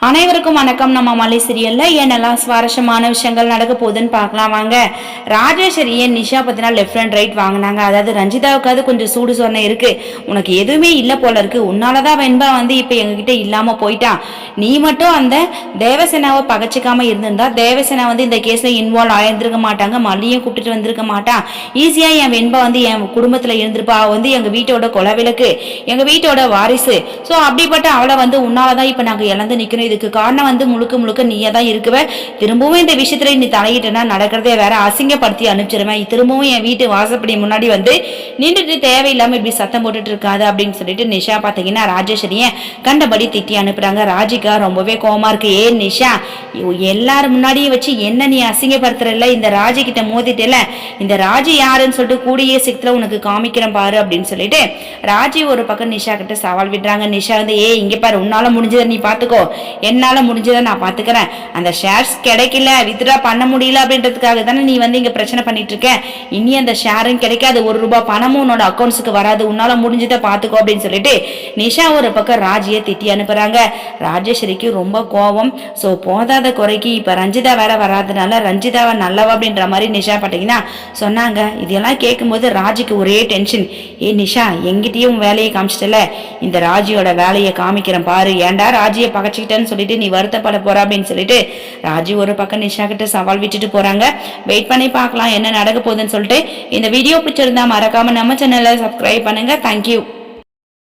அனைவருக்கும் வணக்கம். நம்ம மலை சீரியல்ல என்னெல்லாம் சுவாரஸ்யமான விஷயங்கள் நடக்க போகுதுன்னு பார்க்கலாம் வாங்க. ராஜேஸ்வரியை நிஷா பத்தினா லெஃப்ட் அண்ட் ரைட் வாங்கினாங்க. அதாவது ரஞ்சிதாவுக்காவது கொஞ்சம் சூடு சொன்ன இருக்கு, உனக்கு எதுவுமே இல்லை போல இருக்கு, உன்னாலதான் வெண்பா இப்ப எங்ககிட்ட இல்லாம போயிட்டான். நீ மட்டும் அந்த தேவசேனாவை பகச்சிக்காம இருந்திருந்தா தேவசேனா இந்த கேஸ்ல இன்வால்வ் ஆயிருந்திருக்க மாட்டாங்க, மல்லியும் கூப்பிட்டு வந்திருக்க மாட்டான். ஈஸியா என் வெண்பா என் குடும்பத்துல இருந்திருப்பா. எங்க வீட்டோட கொலவிளக்கு, எங்க வீட்டோட வாரிசு. ஸோ அப்படிப்பட்ட அவளை உன்னாலதான் இப்ப நாங்க இழந்து நிக்கணும். இதுக்கு காரணம் முழுக்க முழுக்க நீயே தான் இருக்குவ. திரும்பவும் இந்த விஷயத்துல நீ தலையிட்டனா நடக்கிறதே வேற, அசிங்கப்படுத்தி அனுப்பிச்சிருவேன். திரும்பவும் என் வீட்டு வாசப்படி முன்னாடி நின்றுட்டு தேவையில்லாம இப்படி சத்தம் போட்டுட்டு இருக்காது அப்படின்னு சொல்லிட்டு நிஷா பாத்தீங்கன்னா ராஜேஸ்வரிய கண்டபடி திட்டி அனுப்புறாங்க. ராஜிகா ரொம்பவே கோவமா இருக்கு. ஏ நிஷா, எல்லாரும் முன்னாடியும் வச்சு என்ன நீ அசிங்கப்படுத்துறல, இந்த ராஜி கிட்ட மோதிட்டல, இந்த ராஜி யாருன்னு சொல்லிட்டு கூடிய சிக்கத்துல உனக்கு காமிக்கிறேன் பாரு அப்படின்னு சொல்லிட்டு ராஜி ஒரு பக்கம் நிஷா கிட்ட சவால் விடுறாங்க. நிஷா ஏ இங்க பாரு, உன்னால முடிஞ்சதை நீ பாத்துக்கோ, என்னால முடிஞ்சதை நான் பாத்துக்கிறேன். அந்த ஷேர்ஸ் கிடைக்கல, வித்ட்ரா பண்ண முடியல அப்படின்றதுக்காக தானே நீ இங்க பிரச்சனை பண்ணிட்டு இருக்க. இனி அந்த ஷேரும் கிடைக்காது, ₹1 பணமும் உன்னோட அக்கௌண்ட்ஸுக்கு வராது, உன்னால முடிஞ்சதை பாத்துக்கோ அப்படின்னு சொல்லிட்டு நிஷா ஒரு பக்கம் ராஜியை திட்டி அனுப்புறாங்க. ராஜேஸ்வரிக்கு ரொம்ப கோபம். சோ போதாத குறைக்கு இப்ப ரஞ்சிதா வேற வராதனால ரஞ்சிதாவை நல்லவா அப்படின்ற மாதிரி நிஷா பாத்தீங்கன்னா சொன்னாங்க. இதெல்லாம் கேட்கும்போது ராஜிக்கு ஒரே டென்ஷன். ஏ நிஷா, எங்கிட்டயும் வேலையை காமிச்சிட்டல, இந்த ராஜியோட வேலையை காமிக்கிறேன் பாரு, ஏன்டா ராஜியை பகச்சிக்கிட்டேன்னு சொல்லிட்டு நீ வருத்தப்பட போற அப்படின்னு சொல்லிட்டு ராஜி ஒரு பக்கம் நிஷா கிட்ட சவால் விட்டுட்டு போறாங்க. வெயிட் பண்ணி பார்க்கலாம் என்ன நடக்க போகுதுன்னு சொல்லிட்டு. இந்த வீடியோ பிடிச்சிருந்தா மறக்காம நம்ம சேனலை சப்ஸ்கிரைப் பண்ணுங்க. தேங்க்யூ.